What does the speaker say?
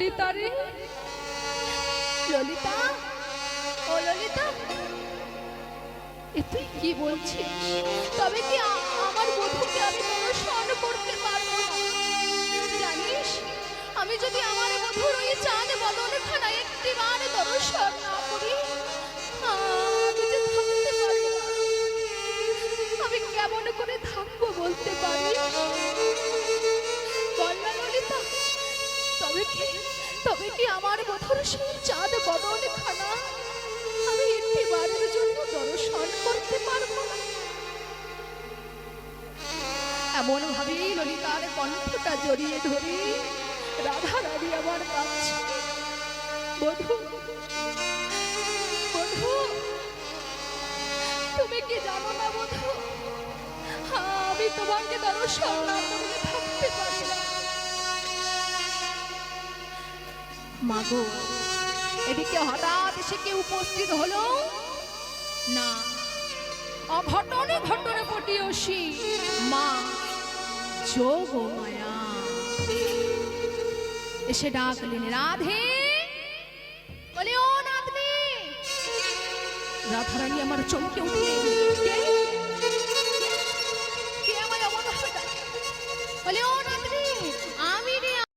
ললিতারে, ললিতা, ও ললিতা, এ তুই কি বলছিস? তবে কি আমার বধূকে আমি দর্শন করতে পারবো না? জানিস, আমি যদি আমার বধূর ওই চাঁদ বদনখানা একটিবার দর্শন না করি, আমি যে থাকতে পারি না। আমি কেমন করে থাকবো বলতে পারি? বল না ললিতা, তবে কি আমার বধূর সেই চাঁদ বদনখানা আমি একটিবারের জন্য দর্শন করতে পারবো না? এমন ভাবেই ললিতার কণ্ঠটা জড়িয়ে ধরে রাধা রানী আমার কাছে, বধূ, বধূ, তুমি কি জানো না বধূ, আমি তোমাকে দর্শন না করলে থাকতে পারি না। মাগো, এদিকে হঠাৎ এসে কি উপস্থিত হলো না, অঘটনে ঘটনে পটিয়সী মা যোগ মায়া এসে ডাকলেন, রাধে, বলে ও নাতনি। রাধারানী আমার চমকে উঠলেন, কে?